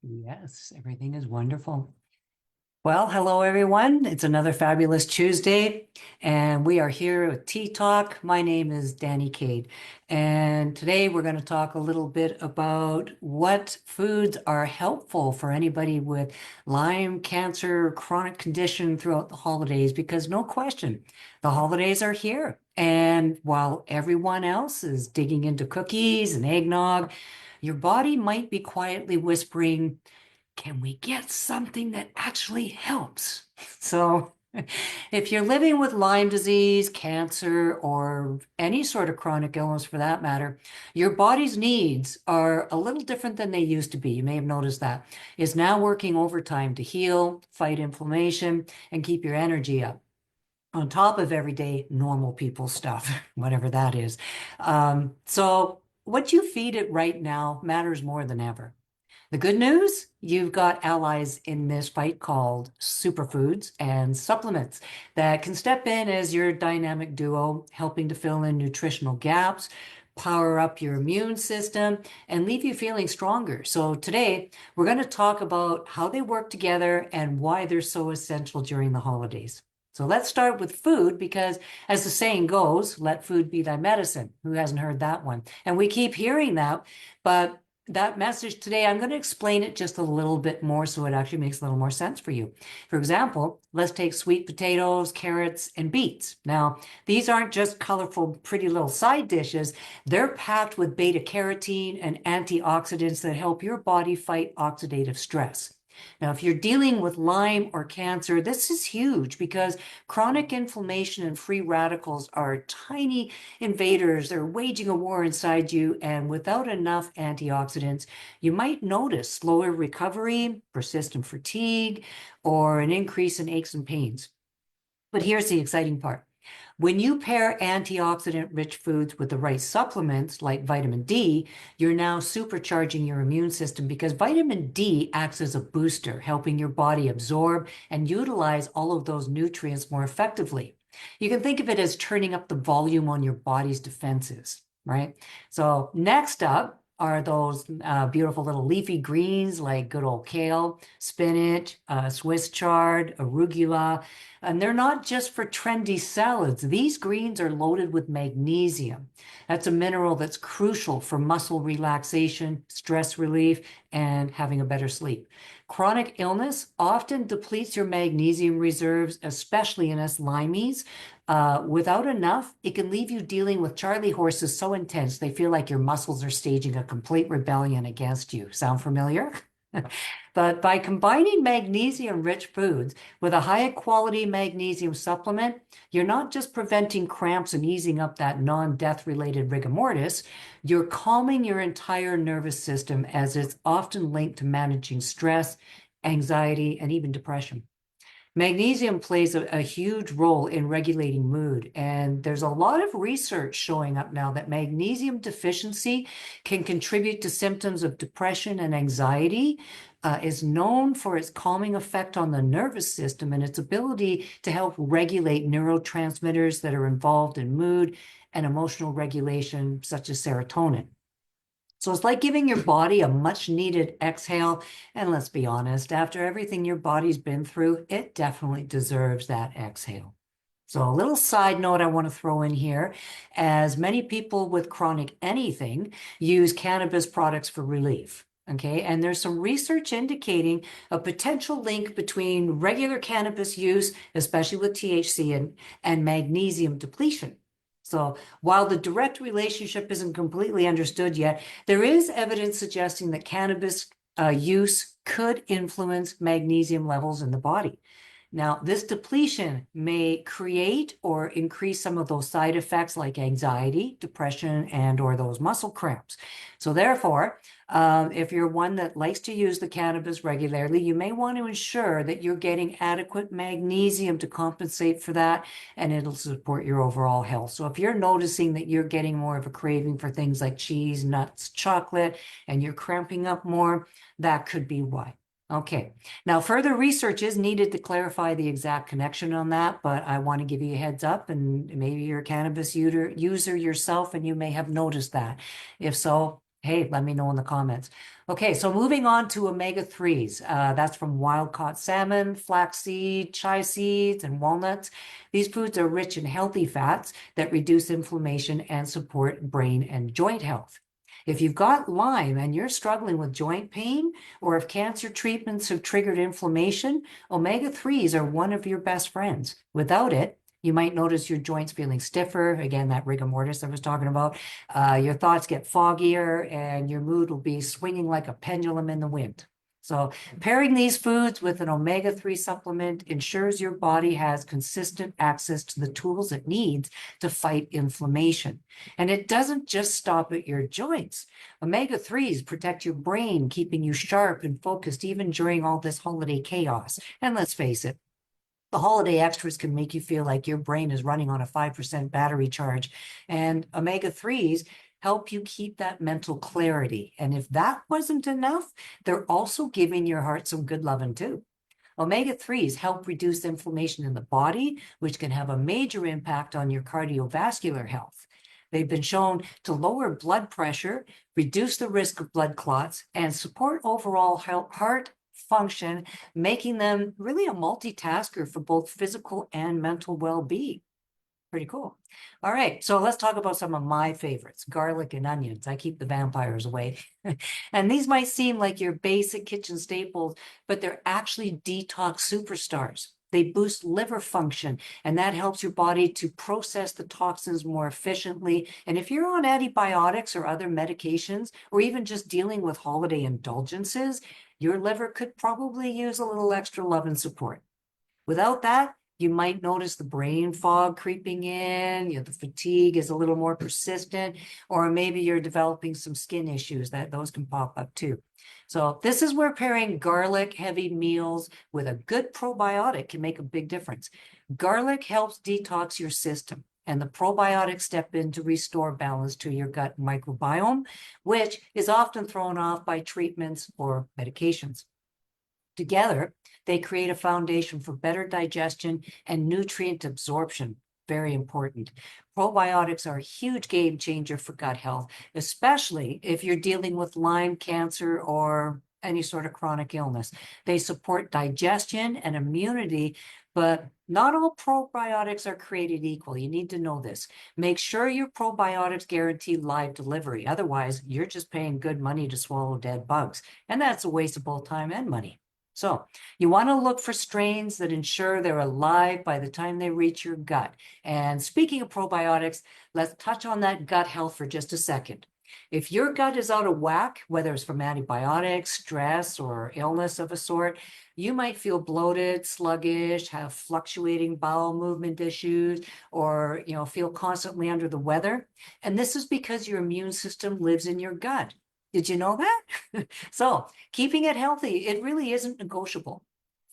Yes, everything is wonderful. Well, hello everyone. It's another fabulous Tuesday, and we are here with Tea Talk. My name is Danny Cade, and today we're going to talk a little bit about what foods are helpful for anybody with Lyme, cancer, chronic condition throughout the holidays, because no question, the holidays are here. And while everyone else is digging into cookies and eggnog, your body might be quietly whispering, can we get something that actually helps? So, if you're living with Lyme disease, cancer, or any sort of chronic illness for that matter, your body's needs are a little different than they used to be. You may have noticed that. It's now working overtime to heal, fight inflammation, and keep your energy up, on top of everyday normal people stuff, whatever that is. So, what you feed it right now matters more than ever. The good news, you've got allies in this fight called superfoods and supplements that can step in as your dynamic duo, helping to fill in nutritional gaps, power up your immune system, and leave you feeling stronger. So today, we're going to talk about how they work together and why they're so essential during the holidays. So let's start with food because, as the saying goes, let food be thy medicine. Who hasn't heard that one? And we keep hearing that, but that message today, I'm going to explain it just a little bit more so it actually makes a little more sense for you. For example, let's take sweet potatoes, carrots, and beets. Now, these aren't just colorful, pretty little side dishes. They're packed with beta carotene and antioxidants that help your body fight oxidative stress. Now, if you're dealing with Lyme or cancer, this is huge because chronic inflammation and free radicals are tiny invaders. They're waging a war inside you, and without enough antioxidants, you might notice slower recovery, persistent fatigue, or an increase in aches and pains. But here's the exciting part. When you pair antioxidant-rich foods with the right supplements like vitamin D, you're now supercharging your immune system because vitamin D acts as a booster, helping your body absorb and utilize all of those nutrients more effectively. You can think of it as turning up the volume on your body's defenses, right? So next up are those beautiful little leafy greens like good old kale, spinach, Swiss chard, arugula. And they're not just for trendy salads. These greens are loaded with magnesium. That's a mineral that's crucial for muscle relaxation, stress relief, and having a better sleep. Chronic illness often depletes your magnesium reserves, especially in us limeys. Without enough, it can leave you dealing with Charlie horses so intense they feel like your muscles are staging a complete rebellion against you. Sound familiar? But by combining magnesium-rich foods with a high-quality magnesium supplement, you're not just preventing cramps and easing up that non-death related rigor mortis, you're calming your entire nervous system as it's often linked to managing stress, anxiety, and even depression. Magnesium plays a huge role in regulating mood, and there's a lot of research showing up now that magnesium deficiency can contribute to symptoms of depression and anxiety, is known for its calming effect on the nervous system and its ability to help regulate neurotransmitters that are involved in mood and emotional regulation, such as serotonin. So it's like giving your body a much needed exhale. And let's be honest, after everything your body's been through, it definitely deserves that exhale. So a little side note I want to throw in here, as many people with chronic anything use cannabis products for relief. Okay, and there's some research indicating a potential link between regular cannabis use, especially with THC and magnesium depletion. So while the direct relationship isn't completely understood yet, there is evidence suggesting that cannabis use could influence magnesium levels in the body. Now, this depletion may create or increase some of those side effects like anxiety, depression, and or those muscle cramps. So therefore, if you're one that likes to use the cannabis regularly, you may want to ensure that you're getting adequate magnesium to compensate for that, and it'll support your overall health. So if you're noticing that you're getting more of a craving for things like cheese, nuts, chocolate, and you're cramping up more, that could be why. Okay, now further research is needed to clarify the exact connection on that, but I want to give you a heads up, and maybe you're a cannabis user yourself and you may have noticed that. If so, Hey, let me know in the comments. Okay, so moving on to omega-3s. That's from wild-caught salmon, flaxseed, chia seeds, and walnuts. These foods are rich in healthy fats that reduce inflammation and support brain and joint health. If you've got Lyme and you're struggling with joint pain, or if cancer treatments have triggered inflammation, omega-3s are one of your best friends. Without it, you might notice your joints feeling stiffer. Again, that rigor mortis I was talking about. Your thoughts get foggier and your mood will be swinging like a pendulum in the wind. So pairing these foods with an omega-3 supplement ensures your body has consistent access to the tools it needs to fight inflammation. And it doesn't just stop at your joints. Omega-3s protect your brain, keeping you sharp and focused even during all this holiday chaos. And let's face it, the holiday extras can make you feel like your brain is running on a 5% battery charge. And omega-3s help you keep that mental clarity. And if that wasn't enough, they're also giving your heart some good loving too. Omega-3s help reduce inflammation in the body, which can have a major impact on your cardiovascular health. They've been shown to lower blood pressure, reduce the risk of blood clots, and support overall heart function, making them really a multitasker for both physical and mental well-being. Pretty cool. All right, so let's talk about some of my favorites, garlic and onions. I keep the vampires away. And these might seem like your basic kitchen staples, but they're actually detox superstars. They boost liver function, and that helps your body to process the toxins more efficiently. And if you're on antibiotics or other medications, or even just dealing with holiday indulgences, your liver could probably use a little extra love and support. Without that, you might notice the brain fog creeping in, the fatigue is a little more persistent, or maybe you're developing some skin issues that those can pop up too. So this is where pairing garlic heavy meals with a good probiotic can make a big difference. Garlic helps detox your system, and the probiotics step in to restore balance to your gut microbiome, which is often thrown off by treatments or medications. Together, they create a foundation for better digestion and nutrient absorption. Very important. Probiotics are a huge game changer for gut health, especially if you're dealing with Lyme, cancer, or any sort of chronic illness. They support digestion and immunity, but not all probiotics are created equal. You need to know this. Make sure your probiotics guarantee live delivery. Otherwise, you're just paying good money to swallow dead bugs. And that's a waste of both time and money. So you want to look for strains that ensure they're alive by the time they reach your gut. And speaking of probiotics, let's touch on that gut health for just a second. If your gut is out of whack, whether it's from antibiotics, stress, or illness of a sort, you might feel bloated, sluggish, have fluctuating bowel movement issues, or feel constantly under the weather. And this is because your immune system lives in your gut. Did you know that? So keeping it healthy, it really isn't negotiable.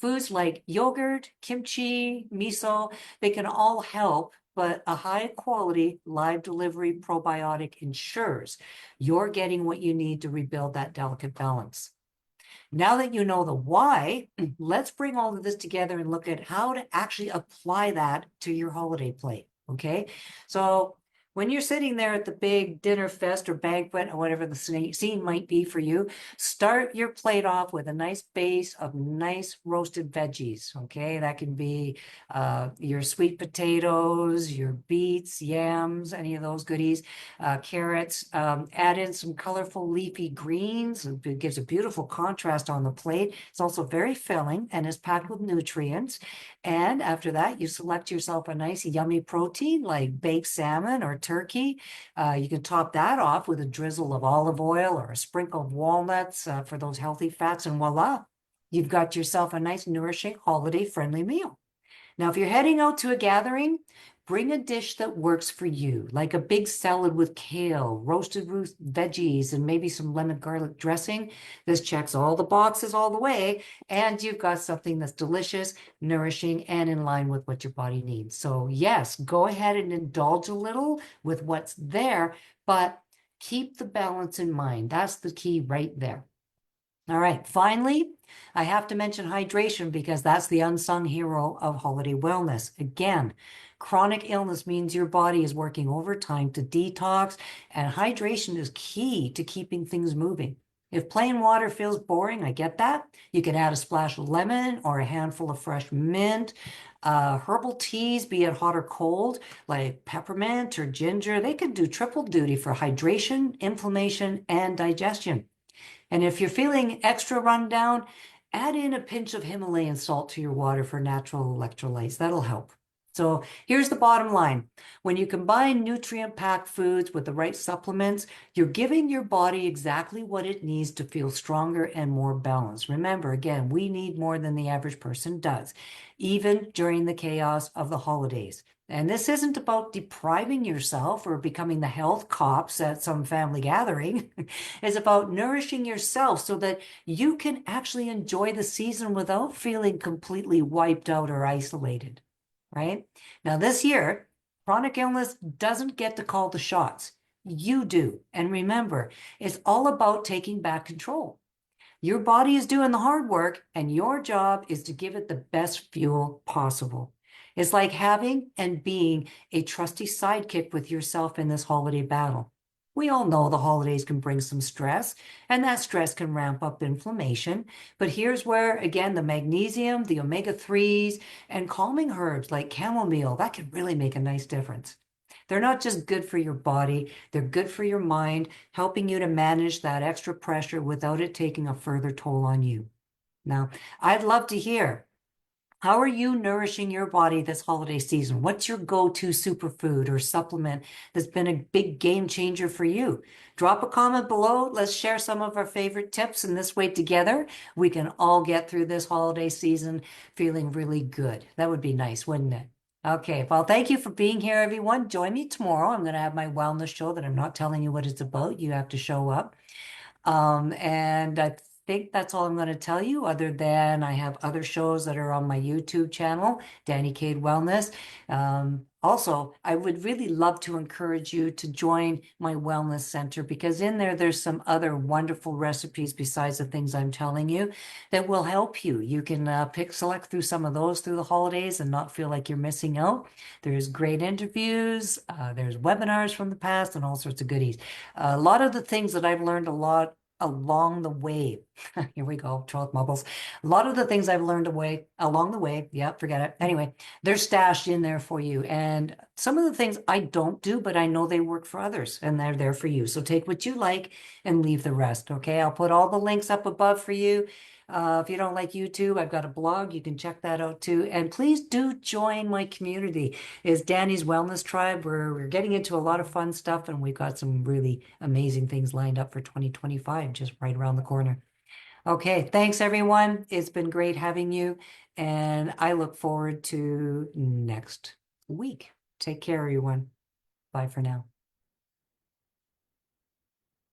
Foods like yogurt, kimchi, miso, they can all help, but a high quality live delivery probiotic ensures you're getting what you need to rebuild that delicate balance. Now that you know the why, let's bring all of this together and look at how to actually apply that to your holiday plate. Okay. So when you're sitting there at the big dinner fest or banquet or whatever the scene might be for you, start your plate off with a nice base of nice roasted veggies. Okay, that can be your sweet potatoes, your beets, yams, any of those goodies, carrots. Add in some colorful leafy greens. It gives a beautiful contrast on the plate. It's also very filling and is packed with nutrients. And after that, you select yourself a nice yummy protein like baked salmon or turkey. You can top that off with a drizzle of olive oil or a sprinkle of walnuts for those healthy fats, and voila, you've got yourself a nice nourishing holiday-friendly meal. Now, if you're heading out to a gathering, bring a dish that works for you, like a big salad with kale, roasted veggies, and maybe some lemon garlic dressing. This checks all the boxes all the way, and you've got something that's delicious, nourishing, and in line with what your body needs. So yes, go ahead and indulge a little with what's there, but keep the balance in mind. That's the key right there. All right, finally, I have to mention hydration because that's the unsung hero of holiday wellness. Again, chronic illness means your body is working overtime to detox, and hydration is key to keeping things moving. If plain water feels boring, I get that. You can add a splash of lemon or a handful of fresh mint. Herbal teas, be it hot or cold, like peppermint or ginger, they can do triple duty for hydration, inflammation, and digestion. And if you're feeling extra run down, add in a pinch of Himalayan salt to your water for natural electrolytes. That'll help. So here's the bottom line. When you combine nutrient-packed foods with the right supplements, you're giving your body exactly what it needs to feel stronger and more balanced. Remember, again, we need more than the average person does, even during the chaos of the holidays. And this isn't about depriving yourself or becoming the health cops at some family gathering. It's about nourishing yourself so that you can actually enjoy the season without feeling completely wiped out or isolated, right? Now, this year, chronic illness doesn't get to call the shots. You do. And remember, it's all about taking back control. Your body is doing the hard work, and your job is to give it the best fuel possible. It's like having and being a trusty sidekick with yourself in this holiday battle. We all know the holidays can bring some stress, and that stress can ramp up inflammation. But here's where, again, the magnesium, the omega-3s, and calming herbs like chamomile, that can really make a nice difference. They're not just good for your body, they're good for your mind, helping you to manage that extra pressure without it taking a further toll on you. Now, I'd love to hear, how are you nourishing your body this holiday season? What's your go-to superfood or supplement that's been a big game changer for you? Drop a comment below. Let's share some of our favorite tips, and this way together, we can all get through this holiday season feeling really good. That would be nice, wouldn't it? Okay, well, thank you for being here, everyone. Join me tomorrow. I'm going to have my wellness show that I'm not telling you what it's about. You have to show up. And I think that's all I'm going to tell you, other than I have other shows that are on my YouTube channel, Danny Cade Wellness. Also, I would really love to encourage you to join my wellness center, because in there, there's some other wonderful recipes besides the things I'm telling you that will help you. You can select through some of those through the holidays and not feel like you're missing out. There's great interviews, there's webinars from the past, and all sorts of goodies. A lot of the things that I've learned along the way. Here we go, troll bubbles. A lot of the things I've learned along the way, yeah, forget it. Anyway, they're stashed in there for you. And some of the things I don't do, but I know they work for others, and they're there for you. So take what you like and leave the rest, okay? I'll put all the links up above for you. If you don't like YouTube, I've got a blog. You can check that out too. And please do join my community. It's Danny's Wellness Tribe. We're getting into a lot of fun stuff, and we've got some really amazing things lined up for 2025, just right around the corner. Okay, thanks everyone. It's been great having you, and I look forward to next week. Take care, everyone. Bye for now.